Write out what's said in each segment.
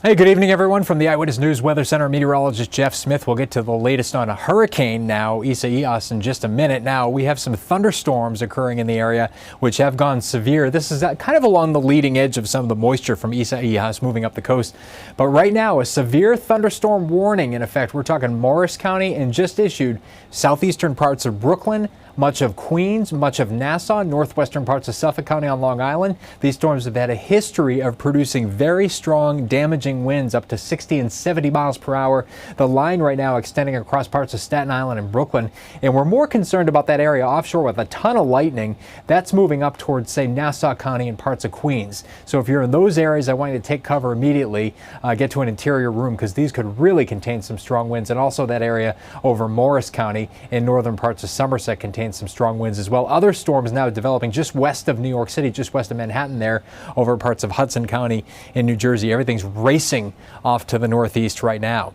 Hey, good evening, everyone. From the Eyewitness News Weather Center, meteorologist Jeff Smith will get to the latest on a hurricane now, Isaias, in just a minute. Now, we have some thunderstorms occurring in the area, which have gone severe. This is kind of along the leading edge of some of the moisture from Isaias moving up the coast. But right now, a severe thunderstorm warning in effect. We're talking Morris County and just issued southeastern parts of Brooklyn, much of Queens, much of Nassau, northwestern parts of Suffolk County on Long Island. These storms have had a history of producing very strong, damaging winds up to 60 and 70 miles per hour. The line right now extending across parts of Staten Island and Brooklyn. And we're more concerned about that area offshore with a ton of lightning. That's moving up towards, say, Nassau County and parts of Queens. So if you're in those areas, I want you to take cover immediately, get to an interior room, because these could really contain some strong winds. And also that area over Morris County and northern parts of Somerset contains some strong winds as well. Other storms now developing just west of New York City, just west of Manhattan there, over parts of Hudson County in New Jersey. Everything's racing off to the northeast right now.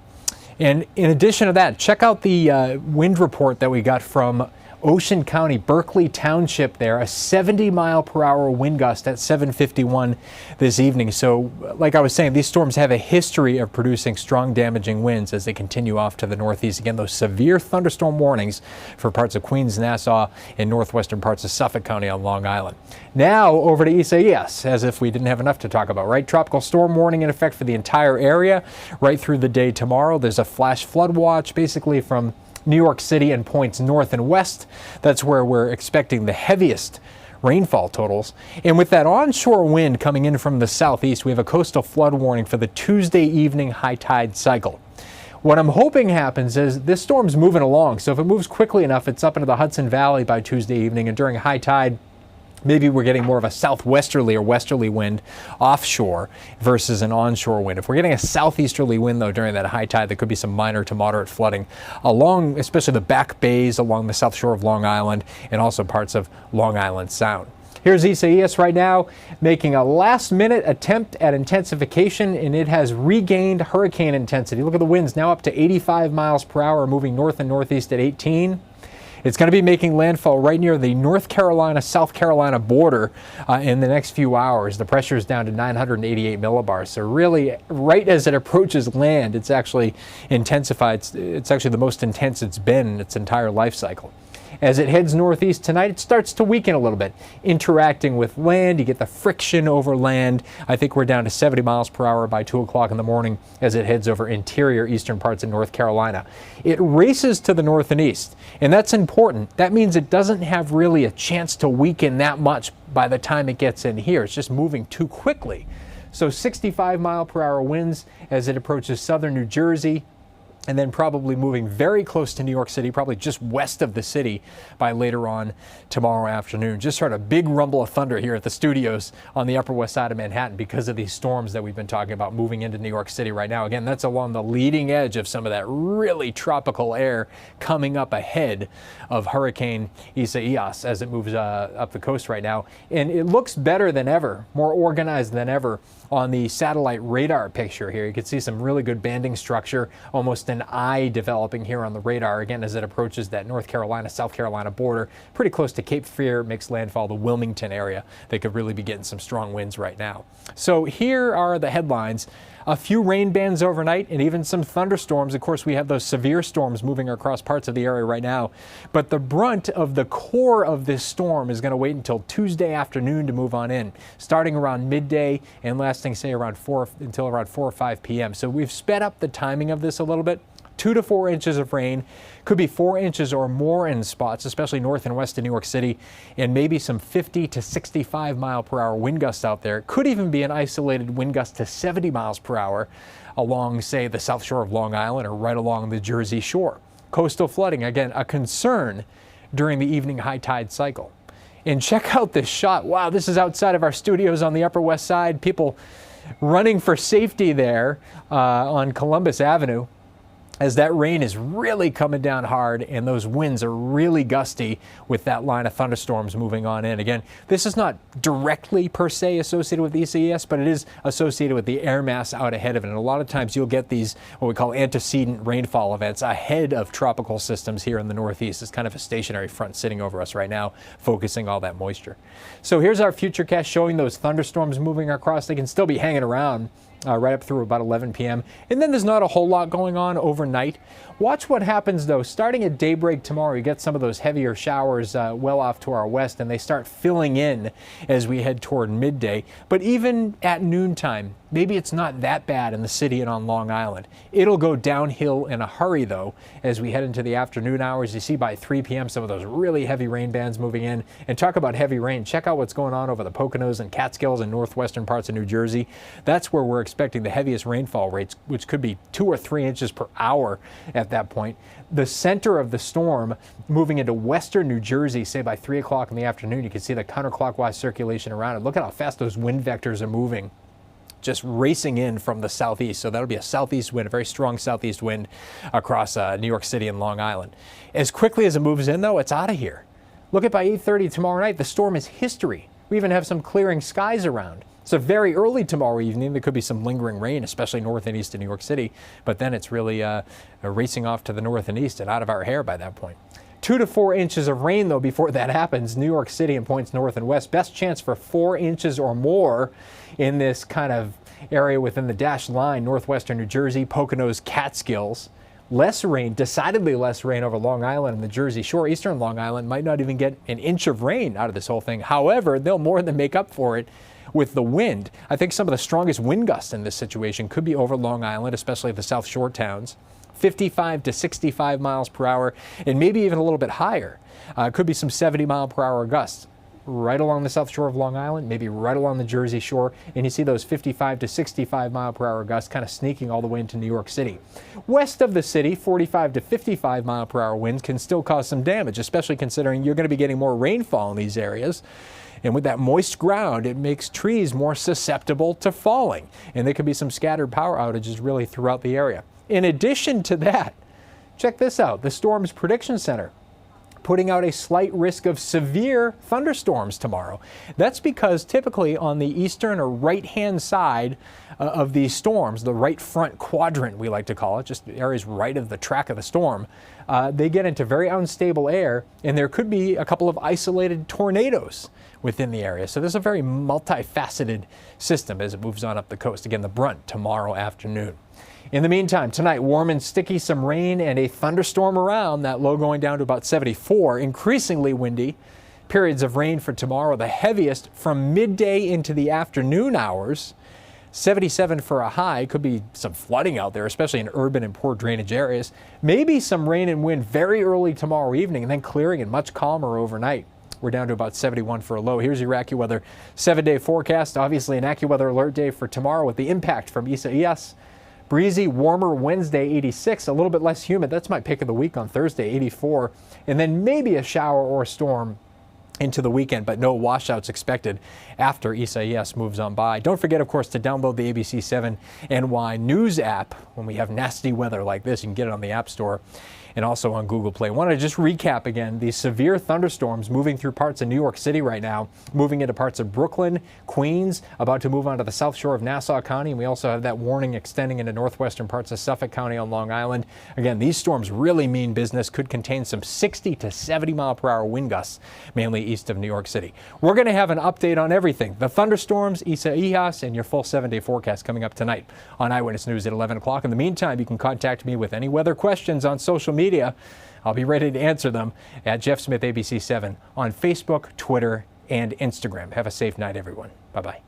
And in addition to that, check out the wind report that we got from Ocean County, Berkeley Township there, a 70-mile-per-hour wind gust at 7:51 this evening. So, like I was saying, these storms have a history of producing strong, damaging winds as they continue off to the northeast. Again, those severe thunderstorm warnings for parts of Queens, Nassau, and northwestern parts of Suffolk County on Long Island. Now, over to Isaias, as if we didn't have enough to talk about, right? Tropical storm warning in effect for the entire area right through the day tomorrow. There's a flash flood watch basically from New York City and points north and west. That's where we're expecting the heaviest rainfall totals. And with that onshore wind coming in from the southeast, we have a coastal flood warning for the Tuesday evening high tide cycle. What I'm hoping happens is this storm's moving along. So if it moves quickly enough, it's up into the Hudson Valley by Tuesday evening, and during high tide, maybe we're getting more of a southwesterly or westerly wind offshore versus an onshore wind. If we're getting a southeasterly wind, though, during that high tide, there could be some minor to moderate flooding along, especially the back bays along the south shore of Long Island and also parts of Long Island Sound. Here's Isaias right now making a last-minute attempt at intensification, and it has regained hurricane intensity. Look at the winds now up to 85 miles per hour, moving north and northeast at 18. It's going to be making landfall right near the North Carolina-South Carolina border in the next few hours. The pressure is down to 988 millibars. So really, right as it approaches land, it's actually intensified. It's actually the most intense it's been in its entire life cycle. As it heads northeast tonight, it starts to weaken a little bit. Interacting with land, you get the friction over land. I think we're down to 70 miles per hour by 2 o'clock in the morning as it heads over interior eastern parts of North Carolina. It races to the north and east, and that's important. That means it doesn't have really a chance to weaken that much by the time it gets in here. It's just moving too quickly. So 65-mile-per-hour winds as it approaches southern New Jersey, and then probably moving very close to New York City, probably just west of the city by later on tomorrow afternoon. Just heard a big rumble of thunder here at the studios on the Upper West Side of Manhattan because of these storms that we've been talking about moving into New York City right now. Again, that's along the leading edge of some of that really tropical air coming up ahead of Hurricane Isaias as it moves up the coast right now. And it looks better than ever, more organized than ever on the satellite radar picture here. You can see some really good banding structure, almost an eye developing here on the radar, again, as it approaches that North Carolina-South Carolina border, pretty close to Cape Fear, makes landfall, the Wilmington area. They could really be getting some strong winds right now. So here are the headlines. A few rain bands overnight and even some thunderstorms. Of course, we have those severe storms moving across parts of the area right now. But the brunt of the core of this storm is going to wait until Tuesday afternoon to move on in, starting around midday and lasting, say, until around 4 or 5 p.m. So we've sped up the timing of this a little bit. 2 to 4 inches of rain, could be 4 inches or more in spots, especially north and west of New York City, and maybe some 50 to 65 mile per hour wind gusts out there. Could even be an isolated wind gust to 70 miles per hour along, say, the south shore of Long Island or right along the Jersey shore. Coastal flooding, again, a concern during the evening high tide cycle. And check out this shot. Wow, this is outside of our studios on the Upper West Side. People running for safety there on Columbus Avenue, as that rain is really coming down hard and those winds are really gusty with that line of thunderstorms moving on in. Again, this is not directly per se associated with ECES, but it is associated with the air mass out ahead of it. And a lot of times you'll get these what we call antecedent rainfall events ahead of tropical systems here in the Northeast. It's kind of a stationary front sitting over us right now, focusing all that moisture. So here's our futurecast showing those thunderstorms moving across. They can still be hanging around right up through about 11 p.m. And then there's not a whole lot going on overnight. Watch what happens, though. Starting at daybreak tomorrow, you get some of those heavier showers well off to our west, and they start filling in as we head toward midday. But even at noontime, maybe it's not that bad in the city and on Long Island. It'll go downhill in a hurry, though, as we head into the afternoon hours. You see by 3 p.m. some of those really heavy rain bands moving in. And talk about heavy rain. Check out what's going on over the Poconos and Catskills and northwestern parts of New Jersey. That's where we're expecting the heaviest rainfall rates, which could be 2 or 3 inches per hour at that point. The center of the storm moving into western New Jersey, say by 3 o'clock in the afternoon, you can see the counterclockwise circulation around it. Look at how fast those wind vectors are moving, just racing in from the southeast. So that'll be a southeast wind, a very strong southeast wind across New York City and Long Island. As quickly as it moves in, though, it's out of here. Look at by 8:30 tomorrow night, the storm is history. We even have some clearing skies around. So very early tomorrow evening, there could be some lingering rain, especially north and east of New York City. But then it's really racing off to the north and east and out of our hair by that point. 2 to 4 inches of rain, though, before that happens. New York City and points north and west. Best chance for 4 inches or more in this kind of area within the dashed line, northwestern New Jersey, Poconos, Catskills. Less rain, decidedly less rain over Long Island and the Jersey Shore. Eastern Long Island might not even get an inch of rain out of this whole thing. However, they'll more than make up for it with the wind. I think some of the strongest wind gusts in this situation could be over Long Island, especially the South Shore towns. 55 to 65 miles per hour, and maybe even a little bit higher. Could be some 70 mile per hour gusts right along the South Shore of Long Island, maybe right along the Jersey Shore, and you see those 55 to 65 mile per hour gusts kind of sneaking all the way into New York City. West of the city, 45 to 55 mile per hour winds can still cause some damage, especially considering you're going to be getting more rainfall in these areas. And with that moist ground, it makes trees more susceptible to falling, and there could be some scattered power outages really throughout the area. In addition to that, check this out, the Storms Prediction Center putting out a slight risk of severe thunderstorms tomorrow. That's because typically on the eastern or right-hand side of these storms, the right front quadrant we like to call it, just areas right of the track of the storm, they get into very unstable air, and there could be a couple of isolated tornadoes within the area. So this is a very multifaceted system as it moves on up the coast. Again, the brunt tomorrow afternoon. In the meantime, tonight, warm and sticky, some rain and a thunderstorm around, that low going down to about 74, increasingly windy. Periods of rain for tomorrow, the heaviest from midday into the afternoon hours. 77 for a high. Could be some flooding out there, especially in urban and poor drainage areas. Maybe some rain and wind very early tomorrow evening, and then clearing and much calmer overnight. We're down to about 71 for a low. Here's your AccuWeather 7-day forecast. Obviously an AccuWeather alert day for tomorrow with the impact from Isaias. Breezy, warmer Wednesday, 86, a little bit less humid. That's my pick of the week on Thursday, 84. And then maybe a shower or a storm into the weekend, but no washouts expected after Isaias moves on by. Don't forget, of course, to download the ABC7 NY News app. When we have nasty weather like this, you can get it on the App Store and also on Google Play. I want to just recap again these severe thunderstorms moving through parts of New York City right now, moving into parts of Brooklyn, Queens, about to move onto the South Shore of Nassau County, and we also have that warning extending into northwestern parts of Suffolk County on Long Island. Again, these storms really mean business, could contain some 60 to 70 mile per hour wind gusts, mainly east of New York City. We're going to have an update on everything, the thunderstorms, Isaias, and your full 7-day forecast coming up tonight on Eyewitness News at 11 o'clock. In the meantime, you can contact me with any weather questions on social media. I'll be ready to answer them at Jeff Smith ABC7 on Facebook, Twitter, and Instagram. Have a safe night, everyone. Bye-bye.